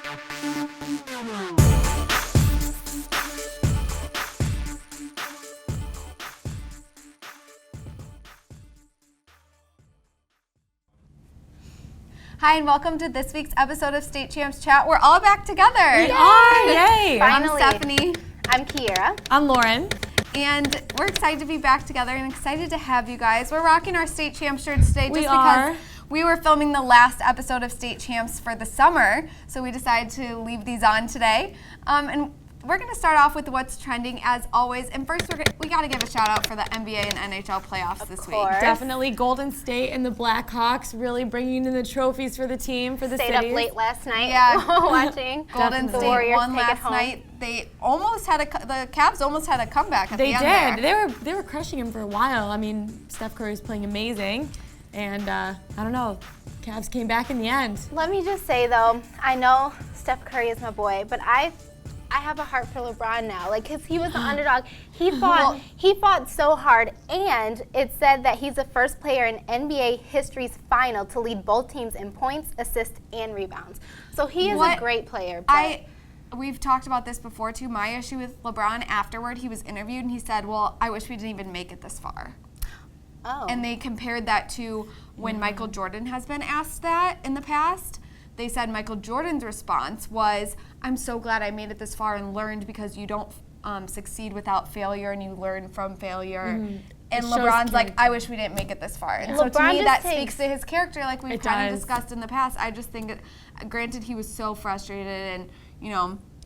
Hi, and welcome to this week's episode of State Champs Chat. We're all back together. We are, yay! Finally. I'm Stephanie. I'm Kiera. I'm Lauren. And we're excited to be back together and excited to have you guys. We're rocking our State Champs shirts today just because we were filming the last episode of State Champs for the summer, so we decided to leave these on today. And we're going to start off with what's trending as always. And first, we got to give a shout out for the NBA and NHL playoffs this week. Definitely Golden State and the Blackhawks really bringing in the trophies for the team, for the cities. Stayed up late last night watching. Golden State Warriors won last night. They almost had the Cavs almost had a comeback at the end. They did. They were crushing him for a while. I mean, Steph Curry's playing amazing. And I don't know, Cavs came back in the end. Let me just say, though, I know Steph Curry is my boy, but I have a heart for LeBron now, because he was the underdog. He fought so hard, and it said that he's the first player in NBA history's final to lead both teams in points, assists, and rebounds. So he is a great player. We've talked about this before, too. My issue with LeBron, afterward, he was interviewed, and he said, well, I wish we didn't even make it this far. Oh. And they compared that to when Michael Jordan has been asked that in the past. They said Michael Jordan's response was, I'm so glad I made it this far and learned, because you don't succeed without failure and you learn from failure. Mm-hmm. And LeBron's like, I wish we didn't make it this far. And so to me, that speaks to his character, like we've kind of discussed in the past. I just think, granted, he was so frustrated, and,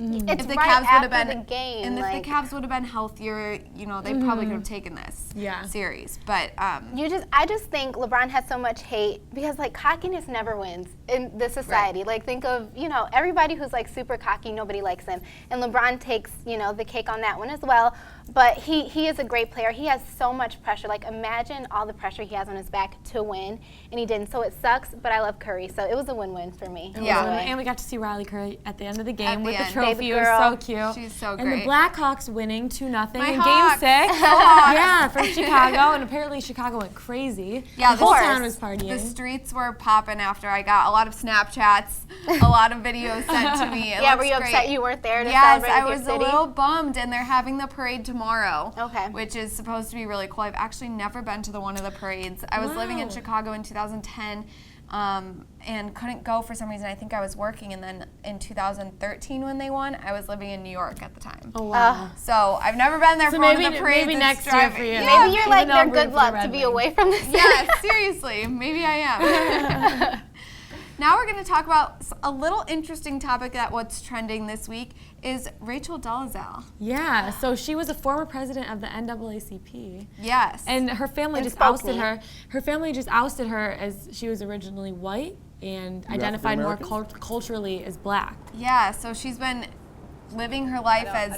it's if the right Cavs after would have been the game, and if the Cavs would have been healthier, they probably could have taken this series. But I just think LeBron has so much hate because cockiness never wins in this society. Right. Think of everybody who's super cocky, nobody likes him, and LeBron takes the cake on that one as well. But he is a great player. He has so much pressure. Imagine all the pressure he has on his back to win, and he didn't. So it sucks. But I love Curry, so it was a win-win for me. Yeah, and we got to see Riley Curry at the end of the game with the trophy. Baby it was so cute. She's so great. And the Blackhawks winning 2-0 in Hawks. Game 6. Yeah, from Chicago, and apparently Chicago went crazy. Yeah, the whole town was partying. The streets were popping after. I got a lot of Snapchats, a lot of videos sent to me. Were you upset you weren't there to celebrate with your city? I was a little bummed, and they're having the parade tomorrow. Okay. Which is supposed to be really cool. I've actually never been to one of the parades. I was living in Chicago in 2010. And couldn't go for some reason. I think I was working, and then in 2013 when they won, I was living in New York at the time. Oh, wow. So I've never been there for one of the parades. Maybe next year for you. Yeah, maybe you're their good luck to be away from the city. Yeah, seriously. Maybe I am. Now we're going to talk about a little interesting topic that what's trending this week is Rachel Dolezal. Yeah, so she was a former president of the NAACP. Yes. And her family just ousted her. Her family just ousted her as she was originally white and identified more culturally as black. Yeah, so she's been living her life as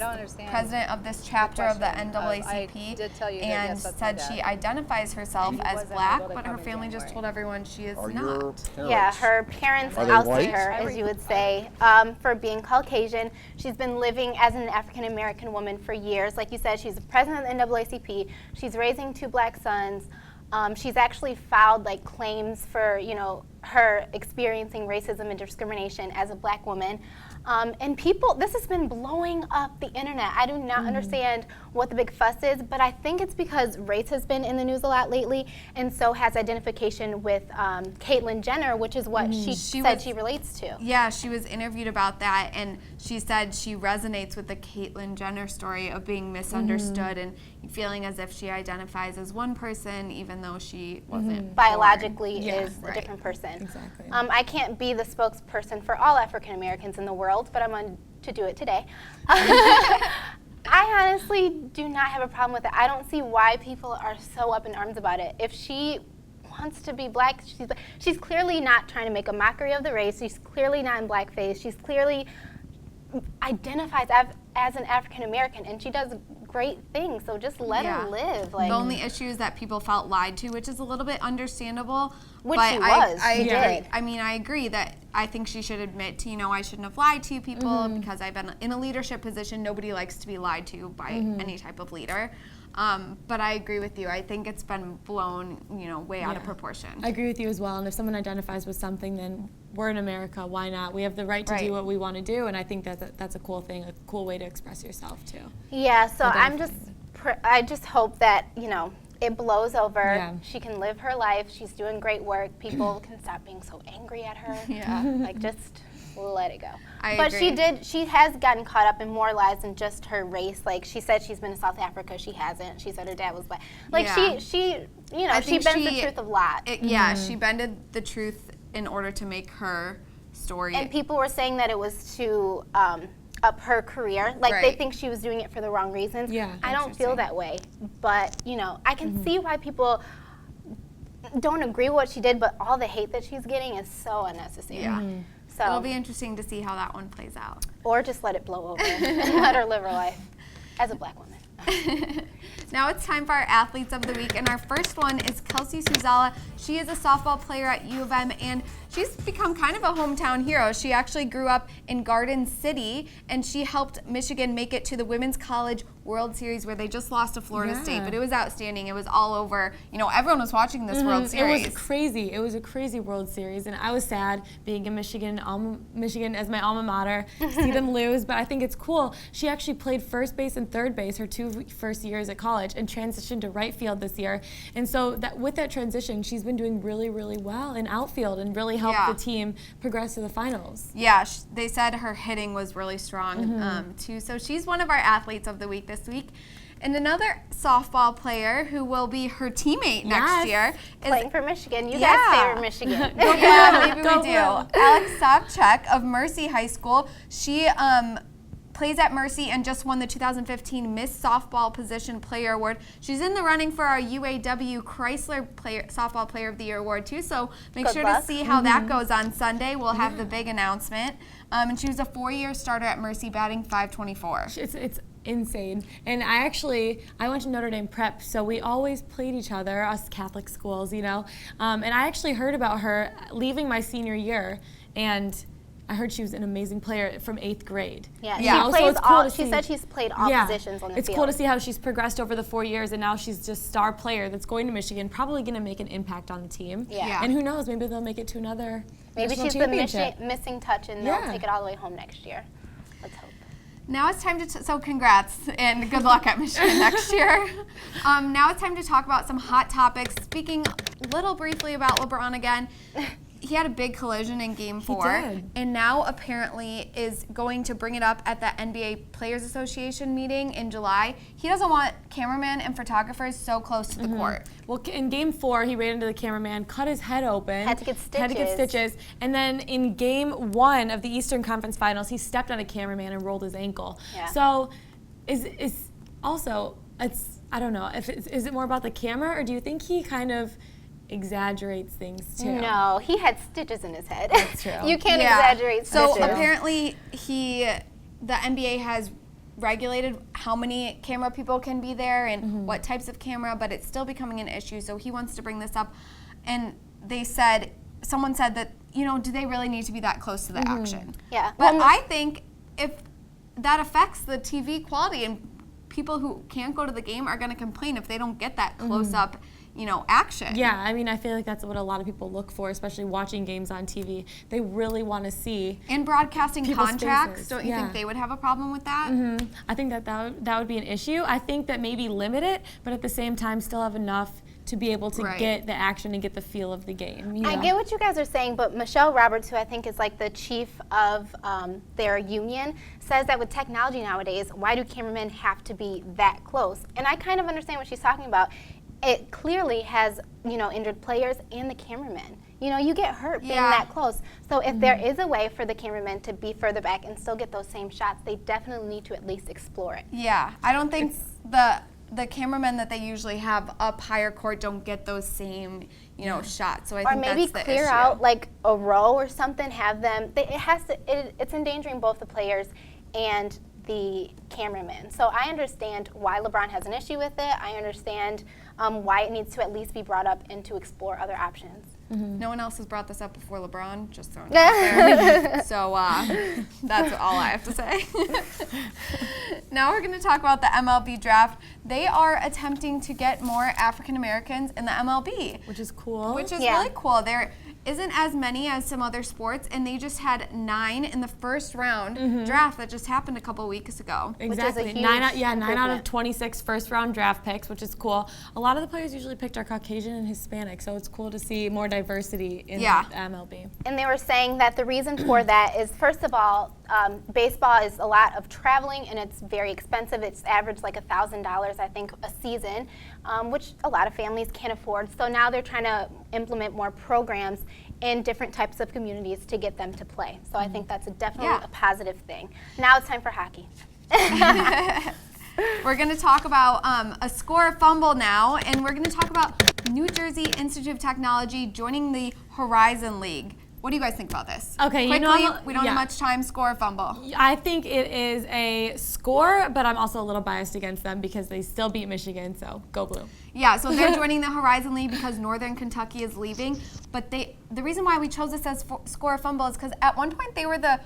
president of this chapter of the NAACP, and said she identifies herself as black, but her family just told everyone she is not. Yeah, her parents ousted her, as you would say, for being Caucasian. She's been living as an African American woman for years. Like you said, she's the president of the NAACP. She's raising 2 black sons. She's actually filed claims for her experiencing racism and discrimination as a black woman. And this has been blowing up the internet. I do not understand what the big fuss is, but I think it's because race has been in the news a lot lately, and so has identification with Caitlyn Jenner, which is what she said she relates to. Yeah, she was interviewed about that, and she said she resonates with the Caitlyn Jenner story of being misunderstood and feeling as if she identifies as one person, even though she wasn't biologically is a different person. Exactly. I can't be the spokesperson for all African Americans in the world, but I'm going to do it today. I honestly do not have a problem with it. I don't see why people are so up in arms about it. If she wants to be black, she's clearly not trying to make a mockery of the race. She's clearly not in blackface. She's clearly identifies as an African American, and she does great things, so just let her live. The only issue is that people felt lied to, which is a little bit understandable. Which but she was. I did. agree. I mean, I agree that I think she should admit to, I shouldn't have lied to people because I've been in a leadership position. Nobody likes to be lied to by any type of leader. But I agree with you. I think it's been blown, way out of proportion. I agree with you as well. And if someone identifies with something, then we're in America. Why not? We have the right to Right. do what we want to do, and I think that's a cool thing, a cool way to express yourself too. Yeah, so I'm definitely. I just hope that, it blows over. Yeah. She can live her life. She's doing great work. People can stop being so angry at her. Yeah. Like, just let it go. I But agree. she has gotten caught up in more lies than just her race. Like, she said she's been to South Africa. She hasn't. She said her dad was black. Like, Yeah. she I she think bends the truth a lot. Yeah, she bended the truth in order to make her story. And people were saying that it was to up her career. Like, they Right. think she was doing it for the wrong reasons. Yeah. I don't feel Interesting. that way. But, I can see why people don't agree with what she did, but all the hate that she's getting is so unnecessary. Yeah. So, It'll be interesting to see how that one plays out. or just let it blow over and let her live her life as a black woman. Now it's time for our Athletes of the Week, and our first one is Kelsey Suzala. She is a softball player at U of M, and she's become kind of a hometown hero. She actually grew up in Garden City, and she helped Michigan make it to the Women's College World Series, where they just lost to Florida Yeah. State, but it was outstanding. It was all over. Everyone was watching this World Series. It was crazy. It was a crazy World Series, and I was sad being in Michigan as my alma mater, to see them lose. But I think it's cool. She actually played first base and third base her 2 first years at college, and transitioned to right field this year. And so with that transition, she's been doing really, really well in outfield, and really helped Yeah. the team progress to the finals. Yeah, they said her hitting was really strong too. So she's one of our Athletes of the Week this week. And another softball player who will be her teammate next Yes. year is Playing for Michigan. You Yeah. guys favor Michigan. yeah, maybe Go we do. Blue. Alex Sobchak of Mercy High School. She plays at Mercy and just won the 2015 Miss Softball Position Player Award. She's in the running for our UAW Chrysler Softball Player of the Year Award too. So make Good sure luck. to see how that goes on Sunday. We'll have the big announcement. And she was a 4-year starter at Mercy, batting .524. It's insane. And I went to Notre Dame Prep, so we always played each other, us Catholic schools, And I actually heard about her leaving my senior year, and I heard she was an amazing player from 8th grade. Yeah, Yeah. she So plays it's cool all. to She see. said she's played all positions on the It's field. cool to see how she's progressed over the 4 years, and now she's just star player that's going to Michigan, probably going to make an impact on the team. Yeah. And who knows, maybe they'll make it to another Maybe national she's the championship. missing touch, and Yeah. they'll take it all the way home next year. Let's hope. Now it's time to, so congrats and good luck at Michigan next year. Now it's time to talk about some hot topics. Speaking little briefly about LeBron again, he had a big collision in Game 4, did. and now apparently is going to bring it up at the NBA Players Association meeting in July. He doesn't want cameramen and photographers so close to the court. Well, in Game 4, he ran into the cameraman, cut his head open. Had to get stitches. And then in Game 1 of the Eastern Conference Finals, he stepped on a cameraman and rolled his ankle. Yeah. So, is also, I don't know, is it more about the camera, or do you think he kind of exaggerates things too? No, he had stitches in his head. That's true. You can't Yeah. exaggerate So stitches. apparently the NBA has regulated how many camera people can be there and what types of camera, but it's still becoming an issue. So he wants to bring this up. And someone said that, do they really need to be that close to the action? Yeah. But Well, I think if that affects the TV quality, and people who can't go to the game are going to complain if they don't get that close up, action. Yeah, I mean, I feel like that's what a lot of people look for, especially watching games on TV. They really want to see. And broadcasting People's contracts, faces. don't you think Yeah. they would have a problem with that? I think that would be an issue. I think that maybe limit it, but at the same time still have enough to be able to Right. get the action and get the feel of the game. I get what you guys are saying, but Michelle Roberts, who I think is like the chief of their union, says that with technology nowadays, why do cameramen have to be that close? And I kind of understand what she's talking about. It clearly has, injured players and the cameramen. You get hurt being Yeah. that close. So if there is a way for the cameramen to be further back and still get those same shots, they definitely need to at least explore it. Yeah, I don't think the cameramen that they usually have up higher court don't get those same, shots. So I Or think maybe that's the clear issue. out like a row or something. Have them. It's endangering both the players and the cameramen. So I understand why LeBron has an issue with it. I understand why it needs to at least be brought up and to explore other options. No one else has brought this up before LeBron, just throwing it out there. So that's all I have to say. Now we're going to talk about the MLB draft. They are attempting to get more African Americans in the MLB. Which is cool. Which is Yeah. really cool. isn't as many as some other sports, and they just had 9 in the first round draft that just happened a couple weeks ago. Exactly. Which is a 9 out improvement. of 26 first-round draft picks, which is cool. A lot of the players usually picked are Caucasian and Hispanic, so it's cool to see more diversity in the MLB. And they were saying that the reason for that is, first of all, baseball is a lot of traveling and it's very expensive. It's averaged like $1,000, I think, a season, which a lot of families can't afford. So now they're trying to implement more programs in different types of communities to get them to play. So I think that's definitely a positive thing. Now it's time for hockey. We're going to talk about a score or fumble now, and we're going to talk about New Jersey Institute of Technology joining the Horizon League. What do you guys think about this? Okay, quickly, we don't have much time. Score or fumble? I think it is a score, but I'm also a little biased against them because they still beat Michigan, so go Blue. Yeah, so they're joining the Horizon League because Northern Kentucky is leaving. But the reason why we chose this as score or fumble is because at one point they were the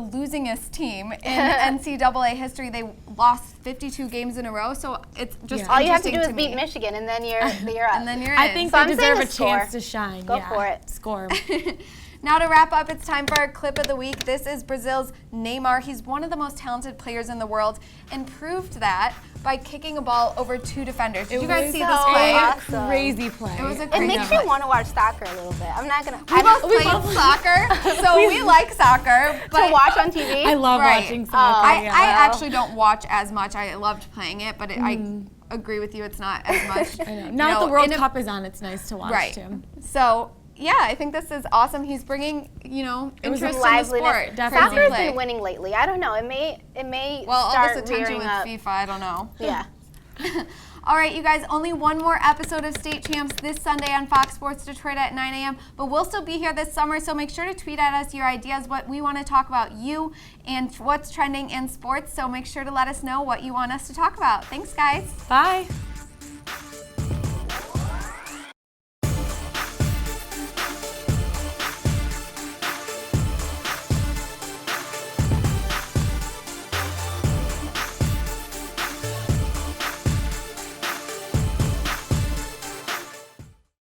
losingest team in NCAA history. They lost 52 games in a row, so it's just all you have to do is me. beat Michigan, and then you're up. And then you're I in. think So they I'm deserve saying a score. chance to shine. Go for it. Score. Now to wrap up, it's time for our clip of the week. This is Brazil's Neymar. He's one of the most talented players in the world and proved that by kicking a ball over 2 defenders. Did you guys see this so play? awesome. Crazy play. It was a It great makes play. you want to watch soccer a little bit. I'm not gonna. We both played soccer, so we like soccer. But to watch on TV. I love Right. watching soccer. I yeah. actually don't watch as much. I loved playing it, but I agree with you. It's not as much. I know. Now that the World in a- Cup is on, it's nice to watch Right. too. So yeah, I think this is awesome. He's bringing interest in the liveliness. sport. Definitely. Soccer's Play. been winning lately. I don't know. It may Well, all start this attention rearing with up. FIFA, I don't know. Yeah. All right, you guys, only one more episode of State Champs this Sunday on Fox Sports Detroit at 9 a.m., but we'll still be here this summer, so make sure to tweet at us your ideas, what we want to talk about you, and what's trending in sports, so make sure to let us know what you want us to talk about. Thanks, guys. Bye.